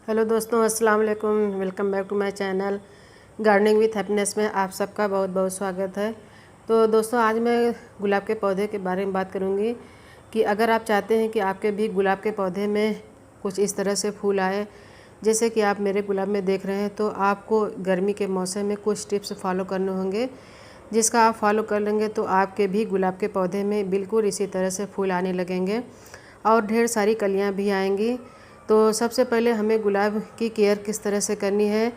Hello दोस्तों, अस्सलाम वालेकुम। Welcome back to my channel gardening with happiness में आप सबका बहुत बहुत स्वागत है। तो दोस्तों, आज मैं गुलाब के पौधे के बारे में बात करूंगी कि अगर आप चाहते हैं कि आपके भी गुलाब के पौधे में कुछ इस तरह से फूल आए जैसे कि आप मेरे गुलाब में देख रहे हैं, तो आपको गर्मी के मौसम में कुछ टिप्स फॉलो करने होंगे। जिसका आप फॉलो कर लेंगे तो आपके भी गुलाब के पौधे में बिल्कुल इसी तरह से फूल आने लगेंगे और ढेर सारी कलियाँ भी आएंगी। तो सबसे पहले हमें गुलाब की केयर किस तरह से करनी है।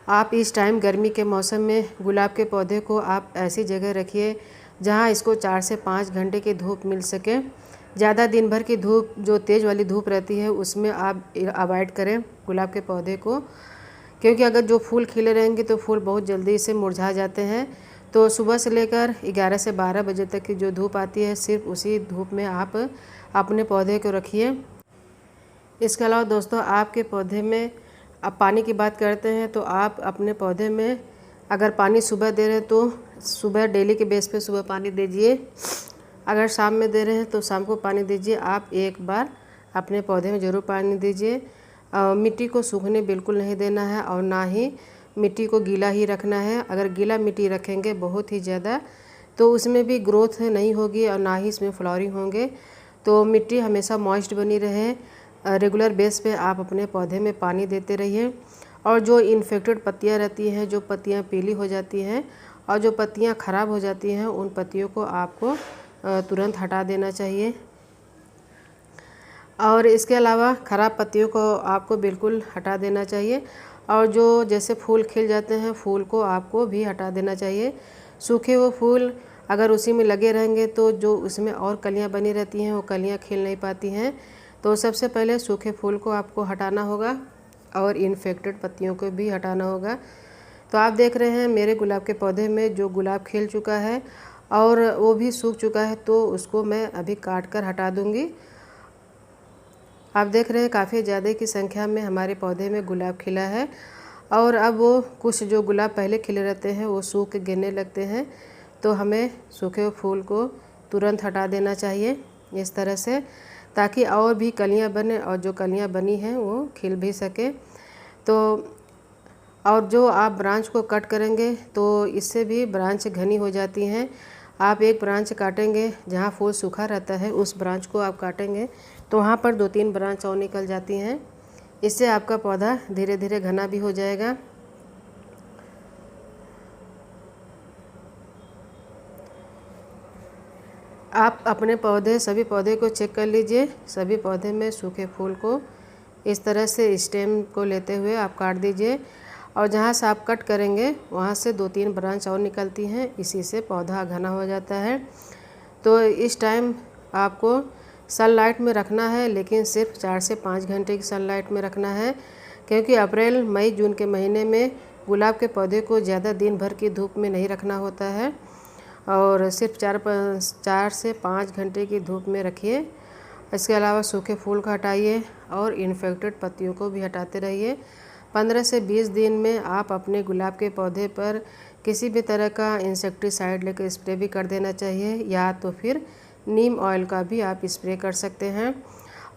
आप इस टाइम गर्मी के मौसम में गुलाब के पौधे को आप ऐसी जगह रखिए जहां इसको 4 से 5 घंटे की धूप मिल सके। ज़्यादा दिन भर की धूप, जो तेज़ वाली धूप रहती है, उसमें आप अवॉइड करें गुलाब के पौधे को, क्योंकि अगर जो फूल खिले रहेंगे तो फूल बहुत जल्दी से मुरझा जाते हैं। तो सुबह से लेकर 11 से 12 बजे तक की जो धूप आती है, सिर्फ उसी धूप में आप अपने पौधे को रखिए। इसके अलावा दोस्तों, आपके पौधे में अब पानी की बात करते हैं तो आप अपने पौधे में अगर पानी सुबह दे रहे हैं तो सुबह डेली के बेस पे सुबह पानी दीजिए। अगर शाम में दे रहे हैं तो शाम को पानी दीजिए। आप एक बार अपने पौधे में ज़रूर पानी दीजिए। मिट्टी को सूखने बिल्कुल नहीं देना है और ना ही मिट्टी को गीला ही रखना है। अगर गीला मिट्टी रखेंगे बहुत ही ज़्यादा तो उसमें भी ग्रोथ नहीं होगी और ना ही इसमें फ्लावरिंग होंगे। तो मिट्टी हमेशा मॉइस्ट बनी रहे। रेगुलर बेस पे आप अपने पौधे में पानी देते रहिए। और जो इन्फेक्टेड पत्तियां रहती हैं, जो पत्तियां पीली हो जाती हैं और जो पत्तियां ख़राब हो जाती हैं, उन पत्तियों को आपको तुरंत हटा देना चाहिए। और इसके अलावा ख़राब पत्तियों को आपको बिल्कुल हटा देना चाहिए। और जो जैसे फूल खिल जाते हैं, फूल को आपको भी हटा देना चाहिए। सूखे हुए फूल अगर उसी में लगे रहेंगे तो जो उसमें और कलियां बनी रहती हैं, वो कलियां खिल नहीं पाती हैं। तो सबसे पहले सूखे फूल को आपको हटाना होगा और इन्फेक्टेड पत्तियों को भी हटाना होगा। तो आप देख रहे हैं मेरे गुलाब के पौधे में जो गुलाब खिल चुका है और वो भी सूख चुका है, तो उसको मैं अभी काट कर हटा दूंगी। आप देख रहे हैं काफ़ी ज़्यादा की संख्या में हमारे पौधे में गुलाब खिला है और अब वो कुछ जो गुलाब पहले खिले रहते हैं वो सूख के गिरने लगते हैं। तो हमें सूखे हुए फूल को तुरंत हटा देना चाहिए इस तरह से, ताकि और भी कलियां बने और जो कलियां बनी हैं वो खिल भी सके। तो और जो आप ब्रांच को कट करेंगे तो इससे भी ब्रांच घनी हो जाती हैं। आप एक ब्रांच काटेंगे जहाँ फूल सूखा रहता है, उस ब्रांच को आप काटेंगे तो वहाँ पर 2-3 ब्रांच और निकल जाती हैं। इससे आपका पौधा धीरे धीरे घना भी हो जाएगा। आप अपने सभी पौधे को चेक कर लीजिए। सभी पौधे में सूखे फूल को इस तरह से स्टेम को लेते हुए आप काट दीजिए और जहाँ से आप कट करेंगे वहाँ से 2-3 ब्रांच और निकलती हैं। इसी से पौधा घना हो जाता है। तो इस टाइम आपको सनलाइट में रखना है, लेकिन सिर्फ 4 से 5 घंटे की सनलाइट में रखना है, क्योंकि अप्रैल, मई, जून के महीने में गुलाब के पौधे को ज़्यादा दिन भर की धूप में नहीं रखना होता है और सिर्फ 4 से 5 घंटे की धूप में रखिए। इसके अलावा सूखे फूल को हटाइए और इन्फेक्टेड पत्तियों को भी हटाते रहिए। 15 से 20 दिन में आप अपने गुलाब के पौधे पर किसी भी तरह का इंसेक्टिसाइड लेकर स्प्रे भी कर देना चाहिए, या तो फिर नीम ऑयल का भी आप स्प्रे कर सकते हैं।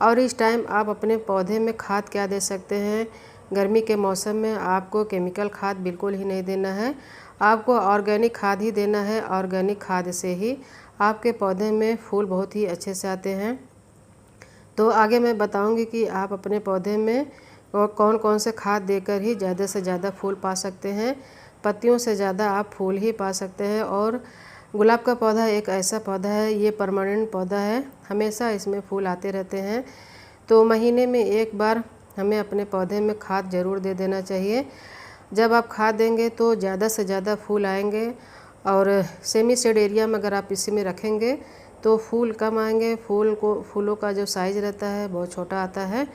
और इस टाइम आप अपने पौधे में खाद क्या दे सकते हैं। गर्मी के मौसम में आपको केमिकल खाद बिल्कुल ही नहीं देना है, आपको ऑर्गेनिक खाद ही देना है। ऑर्गेनिक खाद से ही आपके पौधे में फूल बहुत ही अच्छे से आते हैं। तो आगे मैं बताऊंगी कि आप अपने पौधे में कौन कौन से खाद देकर ही ज़्यादा से ज़्यादा फूल पा सकते हैं। पत्तियों से ज़्यादा आप फूल ही पा सकते हैं। और गुलाब का पौधा एक ऐसा पौधा है, ये परमानेंट पौधा है, हमेशा इसमें फूल आते रहते हैं। तो महीने में एक बार हमें अपने पौधे में खाद ज़रूर दे देना चाहिए। जब आप खाद देंगे तो ज़्यादा से ज़्यादा फूल आएंगे। और सेमी शेड एरिया में अगर आप इसी में रखेंगे तो फूल कम आएंगे। फूलों का जो साइज़ रहता है बहुत छोटा आता है।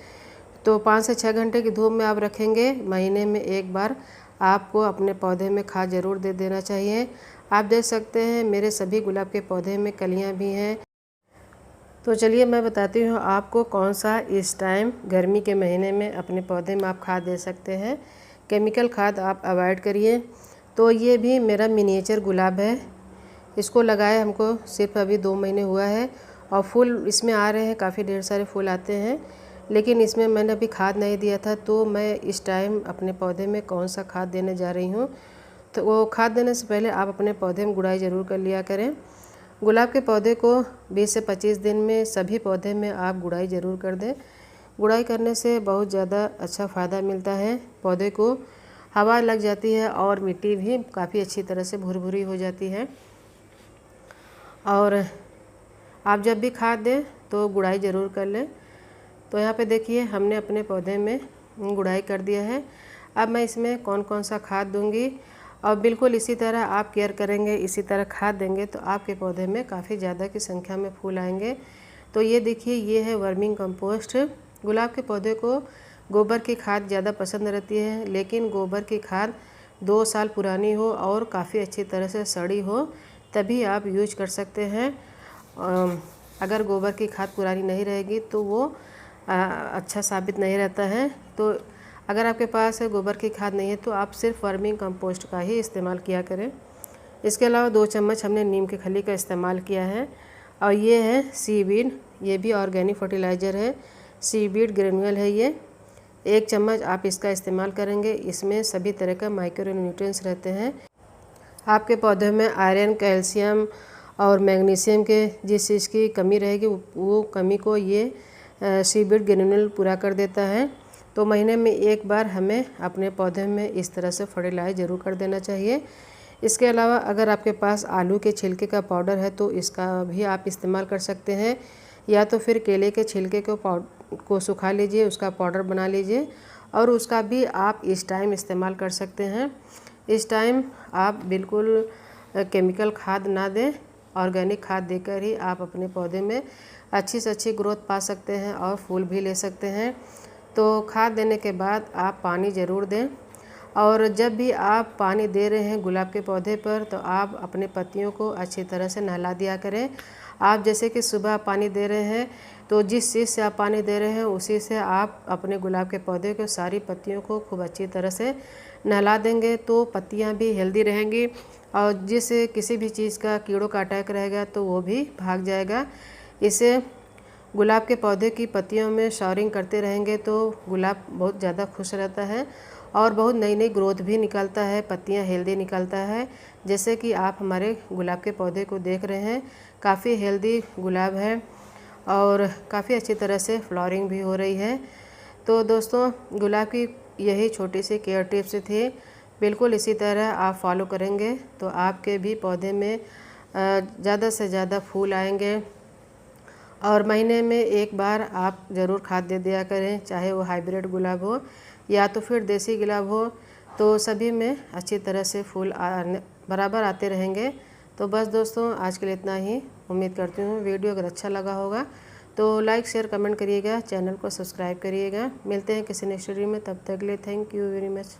तो 5 से 6 घंटे की धूप में आप रखेंगे, महीने में एक बार आपको अपने पौधे में खाद ज़रूर दे देना चाहिए। आप देख सकते हैं मेरे सभी गुलाब के पौधे में कलियां भी हैं। तो चलिए मैं बताती हूँ आपको कौन सा इस टाइम गर्मी के महीने में अपने पौधे में आप खाद दे सकते हैं। केमिकल खाद आप अवॉइड करिए। तो ये भी मेरा मिनिएचर गुलाब है, इसको लगाए हमको सिर्फ अभी 2 महीने हुआ है और फूल इसमें आ रहे हैं, काफ़ी ढेर सारे फूल आते हैं। लेकिन इसमें मैंने अभी खाद नहीं दिया था, तो मैं इस टाइम अपने पौधे में कौन सा खाद देने जा रही हूँ। तो वो खाद देने से पहले आप अपने पौधे में गुड़ाई ज़रूर कर लिया करें। गुलाब के पौधे को 20 से 25 दिन में सभी पौधे में आप गुड़ाई ज़रूर कर दें। गुड़ाई करने से बहुत ज़्यादा अच्छा फ़ायदा मिलता है, पौधे को हवा लग जाती है और मिट्टी भी काफ़ी अच्छी तरह से भुरभुरी हो जाती है। और आप जब भी खाद दें तो गुड़ाई ज़रूर कर लें। तो यहाँ पे देखिए हमने अपने पौधे में गुड़ाई कर दिया है। अब मैं इसमें कौन कौन सा खाद दूंगी, और बिल्कुल इसी तरह आप केयर करेंगे, इसी तरह खाद देंगे तो आपके पौधे में काफ़ी ज़्यादा की संख्या में फूल आएंगे। तो ये देखिए, ये है वर्मिंग कंपोस्ट। गुलाब के पौधे को गोबर की खाद ज़्यादा पसंद रहती है, लेकिन गोबर की खाद 2 साल पुरानी हो और काफ़ी अच्छी तरह से सड़ी हो तभी आप यूज कर सकते हैं। अगर गोबर की खाद पुरानी नहीं रहेगी तो वो अच्छा साबित नहीं रहता है। तो अगर आपके पास गोबर की खाद नहीं है तो आप सिर्फ वर्मिंग कंपोस्ट का ही इस्तेमाल किया करें। इसके अलावा 2 चम्मच हमने नीम की खली का इस्तेमाल किया है। और ये है सीवीड, ये भी ऑर्गेनिक फर्टिलाइज़र है, सीवीड ग्रेन्यूल है ये। 1 चम्मच आप इसका इस्तेमाल करेंगे। इसमें सभी तरह का माइक्रो न्यूट्रिएंट्स रहते हैं। आपके पौधे में आयरन, कैल्शियम और मैग्नीशियम के जिस चीज़ की कमी रहेगी वो कमी को ये सीवीड ग्रेन्यूल पूरा कर देता है। तो महीने में 1 बार हमें अपने पौधे में इस तरह से फर्टिलाइज ज़रूर कर देना चाहिए। इसके अलावा अगर आपके पास आलू के छिलके का पाउडर है तो इसका भी आप इस्तेमाल कर सकते हैं, या तो फिर केले के छिलके को सुखा लीजिए, उसका पाउडर बना लीजिए और उसका भी आप इस टाइम इस्तेमाल कर सकते हैं। इस टाइम आप बिल्कुल केमिकल खाद ना दें, ऑर्गेनिक खाद देकर ही आप अपने पौधे में अच्छी से अच्छी ग्रोथ पा सकते हैं और फूल भी ले सकते हैं। तो खाद देने के बाद आप पानी ज़रूर दें, और जब भी आप पानी दे रहे हैं गुलाब के पौधे पर तो आप अपने पत्तियों को अच्छी तरह से नहला दिया करें। आप जैसे कि सुबह पानी दे रहे हैं तो जिस चीज़ से आप पानी दे रहे हैं उसी से आप अपने गुलाब के पौधे को सारी पत्तियों को खूब अच्छी तरह से नहला देंगे तो पत्तियां भी हेल्दी रहेंगी, और जिस किसी भी चीज़ का कीड़ों का अटैक रहेगा तो वो भी भाग जाएगा। इसे गुलाब के पौधे की पत्तियों में शावरिंग करते रहेंगे तो गुलाब बहुत ज़्यादा खुश रहता है और बहुत नई नई ग्रोथ भी निकलता है, पत्तियां हेल्दी निकलता है। जैसे कि आप हमारे गुलाब के पौधे को देख रहे हैं, काफ़ी हेल्दी गुलाब है और काफ़ी अच्छी तरह से फ्लावरिंग भी हो रही है। तो दोस्तों, गुलाब की यही छोटी सी केयर टिप्स थी। बिल्कुल इसी तरह आप फॉलो करेंगे तो आपके भी पौधे में ज़्यादा से ज़्यादा फूल आएंगे। और महीने में 1 बार आप ज़रूर खाद दे दिया करें, चाहे वो हाइब्रिड गुलाब हो या तो फिर देसी गुलाब हो, तो सभी में अच्छी तरह से फूल बराबर आते रहेंगे। तो बस दोस्तों, आज के लिए इतना ही। उम्मीद करती हूँ वीडियो अगर अच्छा लगा होगा तो लाइक, शेयर, कमेंट करिएगा, चैनल को सब्सक्राइब करिएगा। मिलते हैं किसी नेक्स्ट वीडियो में, तब तक के लिए थैंक यू वेरी मच।